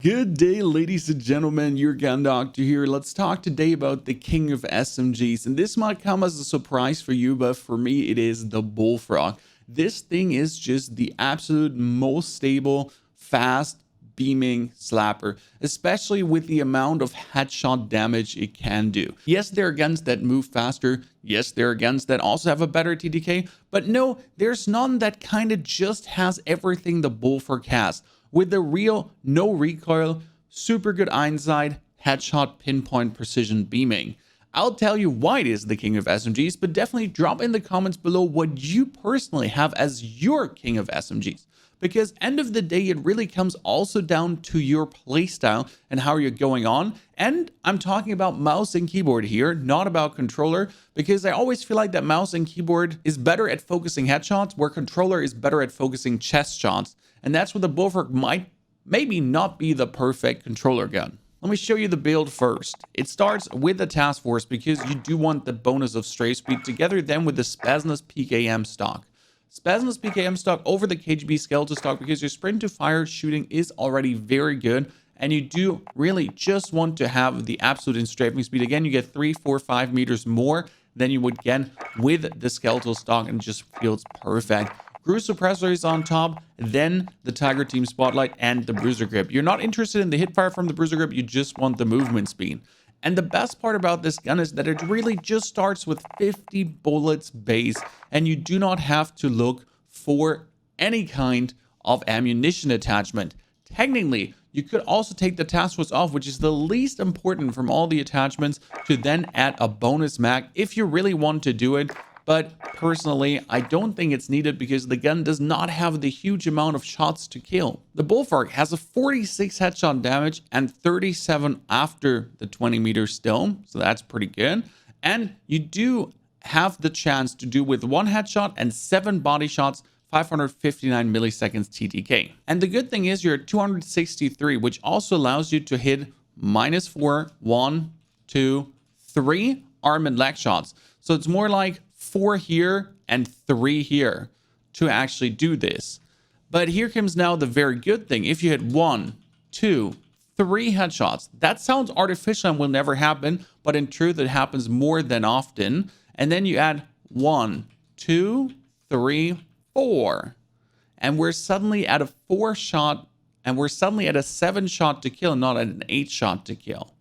Good day, ladies and gentlemen, your gun doctor here. Let's talk today about the king of SMGs, and this might come as a surprise for you, but for me it is the Bullfrog. This thing is just the absolute most stable, fast, beaming slapper, especially with the amount of headshot damage it can do. Yes, there are guns that move faster. Yes, there are guns that also have a better TDK, but no, there's none that kind of just has everything the Bullfrog has. With the real no recoil, super good eyesight, headshot, pinpoint precision beaming. I'll tell you why it is the king of SMGs, but definitely drop in the comments below what you personally have as your king of SMGs. Because end of the day, it really comes also down to your playstyle and how you're going on. And I'm talking about mouse and keyboard here, not about controller, because I always feel like that mouse and keyboard is better at focusing headshots, where controller is better at focusing chest shots. And that's where the Bullfrog might maybe not be the perfect controller gun. Let me show you the build first. It starts with the task force because you do want the bonus of stray speed together then with the Spasnus PKM stock. Spasnus PKM stock over the KGB skeletal stock because your sprint to fire shooting is already very good, and you do really just want to have the absolute in strafing speed. Again, you get 3, 4, 5 meters more than you would get with the skeletal stock, and it just feels perfect. Cruise suppressor is on top, then the Tiger Team Spotlight and the Bruiser Grip. You're not interested in the hit fire from the Bruiser Grip, you just want the movement speed. And the best part about this gun is that it really just starts with 50 bullets base, and you do not have to look for any kind of ammunition attachment. Technically, you could also take the task force off, which is the least important from all the attachments, to then add a bonus mag if you really want to do it. But personally, I don't think it's needed because the gun does not have the huge amount of shots to kill. The Bullfrog has a 46 headshot damage and 37 after the 20 meters still, so that's pretty good. And you do have the chance to do with 1 headshot and 7 body shots, 559 milliseconds TTK. And the good thing is you're at 263, which also allows you to hit -4, 1, 2, 3 arm and leg shots. So it's more like 4 here and 3 here to actually do this. But here comes now the very good thing. If you hit 1, 2, 3 headshots, that sounds artificial and will never happen, but in truth it happens more than often. And then you add 1, 2, 3, 4, and we're suddenly at a 4 shot, and we're suddenly at a 7 shot to kill, not at an 8 shot to kill.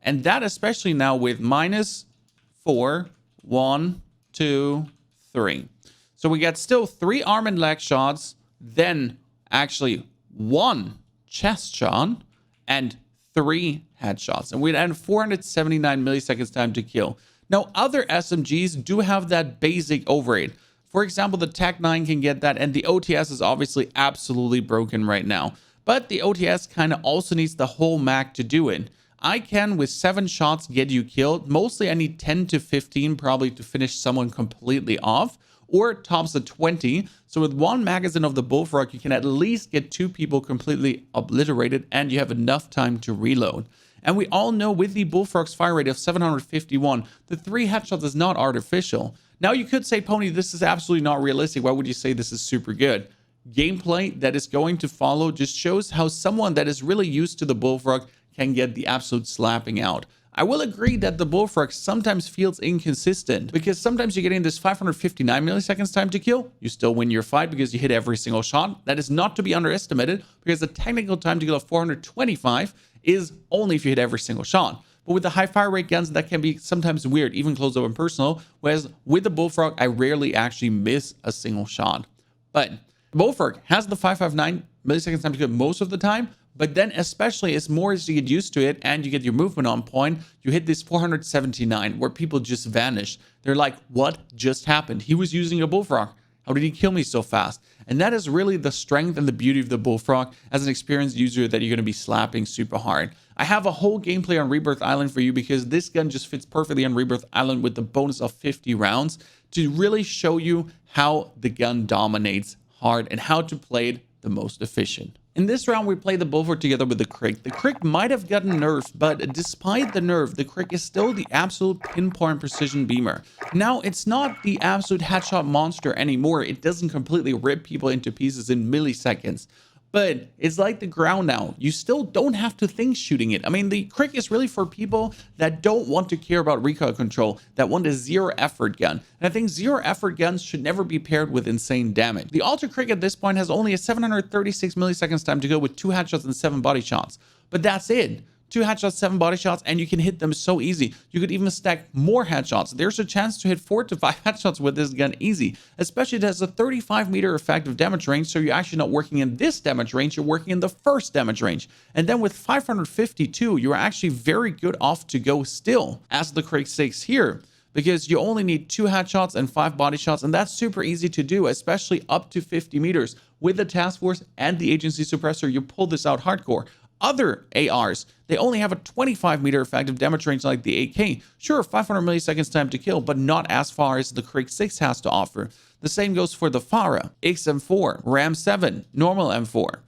And that especially now with -4, 1, 2, 3. So we get still 3 arm and leg shots, then actually 1 chest shot and 3 headshots. And we'd add 479 milliseconds time to kill. Now, other SMGs do have that basic overrate. For example, the TAC-9 can get that, and the OTS is obviously absolutely broken right now. But the OTS kind of also needs the whole mag to do it. I can, with 7 shots, get you killed. Mostly I need 10 to 15 probably to finish someone completely off, or tops at 20. So with 1 magazine of the Bullfrog, you can at least get 2 people completely obliterated, and you have enough time to reload. And we all know with the Bullfrog's fire rate of 751, the 3 headshots is not artificial. Now you could say, Pony, this is absolutely not realistic. Why would you say this is super good? Gameplay that is going to follow just shows how someone that is really used to the Bullfrog can get the absolute slapping out. I will agree that the Bullfrog sometimes feels inconsistent because sometimes you're getting this 559 milliseconds time to kill. You still win your fight because you hit every single shot. That is not to be underestimated because the technical time to kill of 425 is only if you hit every single shot. But with the high fire rate guns, that can be sometimes weird, even close up and personal. Whereas with the Bullfrog, I rarely actually miss a single shot. But the Bullfrog has the 559 milliseconds time to kill most of the time. But then especially as more as you get used to it and you get your movement on point, you hit this 479 where people just vanish. They're like, what just happened? He was using a Bullfrog. How did he kill me so fast? And that is really the strength and the beauty of the Bullfrog as an experienced user that you're going to be slapping super hard. I have a whole gameplay on Rebirth Island for you because this gun just fits perfectly on Rebirth Island with the bonus of 50 rounds to really show you how the gun dominates hard and how to play it the most efficient. In this round, we play the Bullfrog together with the Crick. The Crick might have gotten nerfed, but despite the nerf, the Crick is still the absolute pinpoint precision beamer. Now, it's not the absolute headshot monster anymore. It doesn't completely rip people into pieces in milliseconds. but it's like the ground now. You still don't have to think shooting it. I mean, the crick is really for people that don't want to care about recoil control, that want a zero effort gun. And I think zero effort guns should never be paired with insane damage. The Ultra Crick at this point has only a 736 milliseconds time to go with 2 headshots and 7 body shots. But that's it. 2 headshots, 7 body shots, and you can hit them so easy. You could even stack more headshots. There's a chance to hit 4 to 5 headshots with this gun easy, especially it has a 35-meter effective damage range, so you're actually not working in this damage range, you're working in the first damage range. And then with 552, you're actually very good off to go still, as the Crick 6 here, because you only need 2 headshots and 5 body shots, and that's super easy to do, especially up to 50 meters. With the Task Force and the Agency Suppressor, you pull this out hardcore. Other ARs, they only have a 25-meter effective damage range like the AK. Sure, 500 milliseconds time to kill, but not as far as the Crick 6 has to offer. The same goes for the FARA, XM4, RAM 7, normal M4.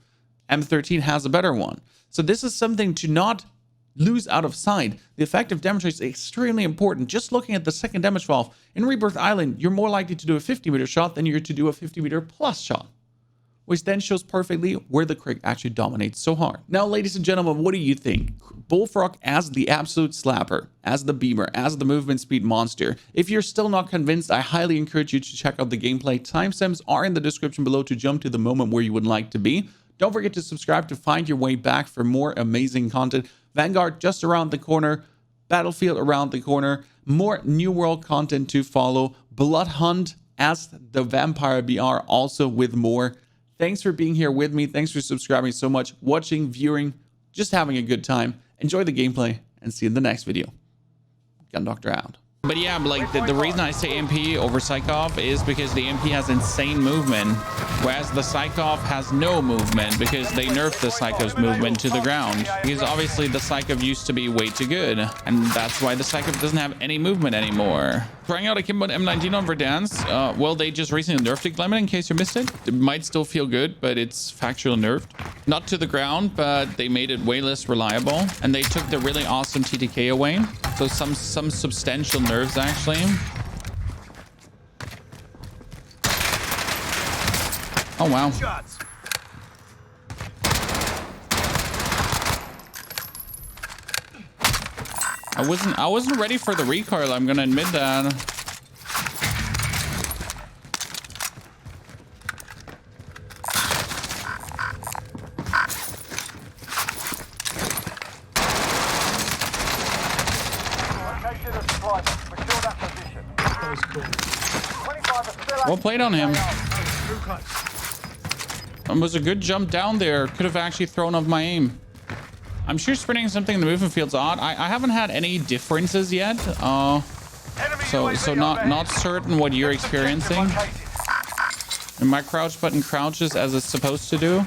M13 has a better one. So this is something to not lose out of sight. The effective damage rate is extremely important. Just looking at the second damage valve, in Rebirth Island, you're more likely to do a 50-meter shot than you're to do a 50-meter plus shot, which then shows perfectly where the Crick actually dominates so hard. Now, ladies and gentlemen, what do you think? Bullfrog as the absolute slapper, as the beamer, as the movement speed monster. If you're still not convinced, I highly encourage you to check out the gameplay. Timestamps are in the description below to jump to the moment where you would like to be. Don't forget to subscribe to find your way back for more amazing content. Vanguard just around the corner, Battlefield around the corner, more New World content to follow. Blood Hunt as the Vampire BR also with more. Thanks for being here with me. Thanks for subscribing so much, watching, viewing, just having a good time. Enjoy the gameplay and see you in the next video. Gun Doctor out. But yeah, like the reason I say MP over Psychov is because the MP has insane movement, whereas the Psychov has no movement because they nerfed the Psychov's movement to the ground. Because obviously the Psychov used to be way too good, and that's why the Psychov doesn't have any movement anymore. Trying out a Kimbo M19 on Verdansk. Well, they just recently nerfed it, Clement, in case you missed it. It might still feel good, but it's factually nerfed. Not to the ground, but they made it way less reliable, and they took the really awesome TTK away. So some substantial nerves, actually. Oh, wow. I wasn't ready for the recoil, I'm gonna admit that. Well played on him. It was a good jump down there. Could have actually thrown off my aim. I'm sure sprinting something in the movement field's odd. I haven't had any differences yet. So not certain what you're experiencing. And my crouch button crouches as it's supposed to do.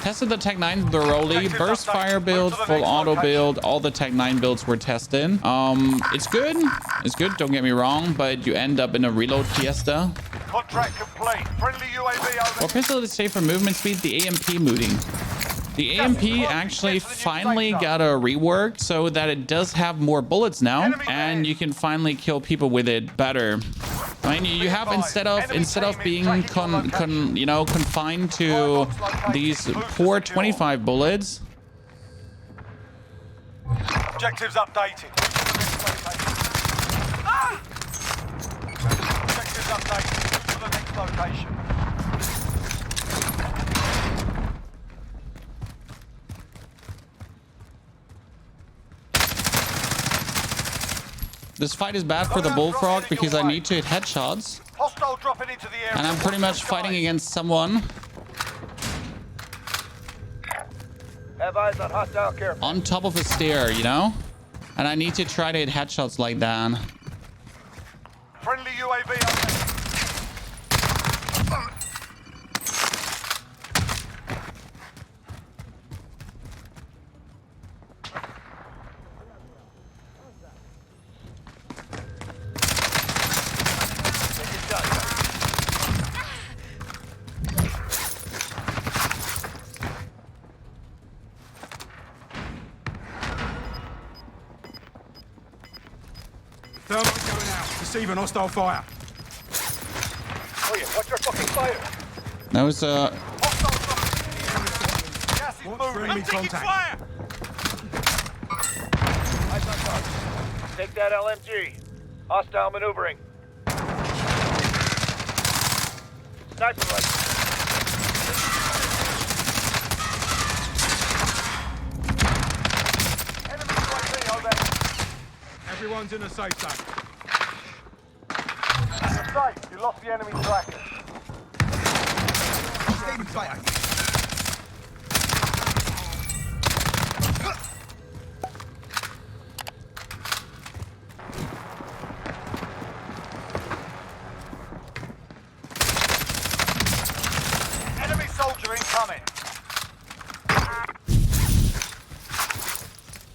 Tested the Tech 9, the Rolly, burst fire build, full auto build. All the Tech 9 builds were tested. It's good. It's good, don't get me wrong, but you end up in a reload fiesta. Contract complete. Friendly UAV over. What pistol is safe for movement speed? The AMP mooting. The AMP actually finally got a rework so that it does have more bullets now, and you can finally kill people with it better. I mean, you have instead of being confined to these poor 25 bullets. Objectives updated. Objectives updated. To the next location. This fight is bad for the Bullfrog because I need to hit headshots. Hostile dropping into the area. And I'm pretty much fighting against someone on top of a stair, you know? And I need to try to hit headshots like that. Friendly UAV over. Thermite going out. Receiving hostile fire. Oh yeah, watch your fucking fire. That was Watch for enemy contact. Take that LMG. Hostile maneuvering. Sniper rifle. Enemy UAV over. Everyone's in a safe zone. You're safe. You lost the enemy tracker. Enemy soldier incoming.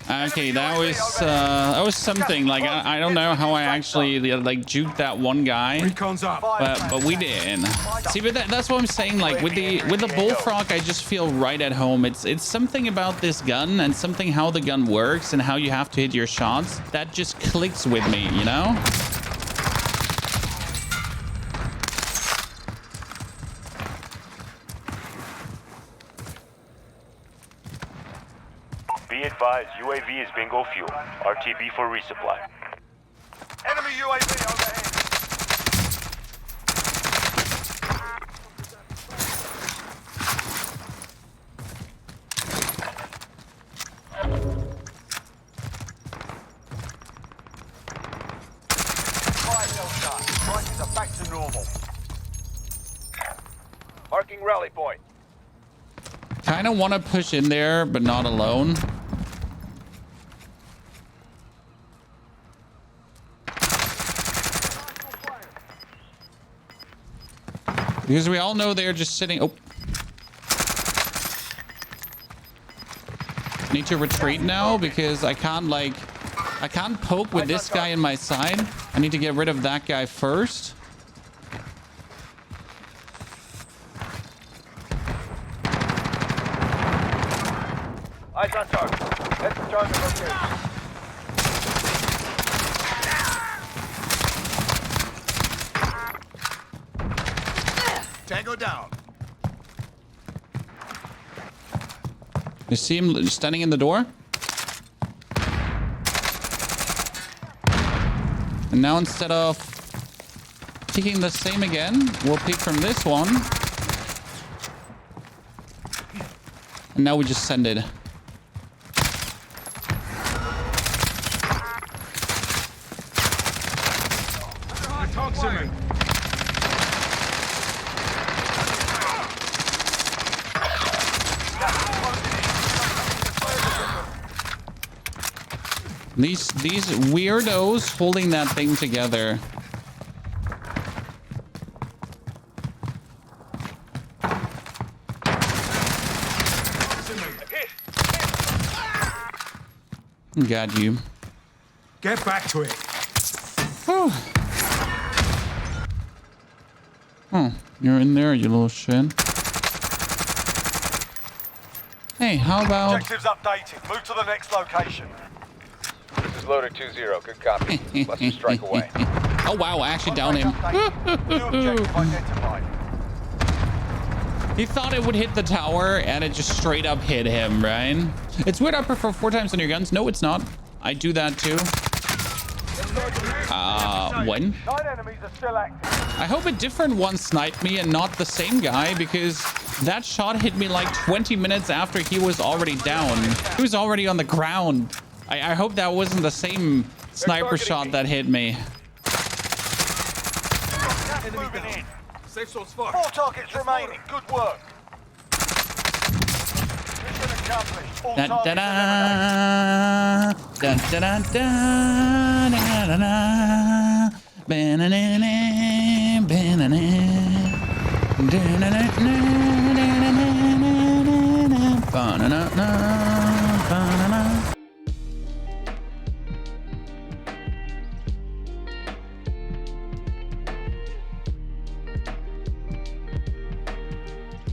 Okay, that was something. Like I don't know how I actually like juked that one guy, Recon's up. but we did. See, but that's what I'm saying. Like with the Bullfrog, I just feel right at home. It's something about this gun and something how the gun works and how you have to hit your shots that just clicks with me, you know? Be advised, UAV is bingo fuel. RTB for resupply. Enemy UAV overhead. Fire cell shot. Prices are back to normal. Marking rally point. Kind of want to push in there, but not alone. Because we all know they're just sitting. Oh. Need to retreat now because I can't poke with this guy in my side. I need to get rid of that guy first. Eyes on target. Let's join the location. Tango down. You see him standing in the door? And now instead of peeking the same again, we'll peek from this one. And now we just send it. Zooming. These weirdos holding that thing together. Got you. Get back to it. Whew. Oh, you're in there, you little shit. Hey, how about... Objectives updated. Move to the next location. This is Loader 2-0. Good copy. Let's strike away. Oh, wow, I actually downed him. New objective identified. He thought it would hit the tower, and it just straight up hit him, right? It's weird I prefer 4 times on your guns. No, it's not. I do that too. When? 9 enemies are still active. I hope a different one sniped me and not the same guy, because that shot hit me like 20 minutes after he was already down. He was already on the ground. I hope that wasn't the same sniper shot that hit me. Moving in. Safe source fire. 4 targets remaining. Good work. Mission accomplished. All Da da targets da eliminated. da da da da da da. Banana, banana, banana.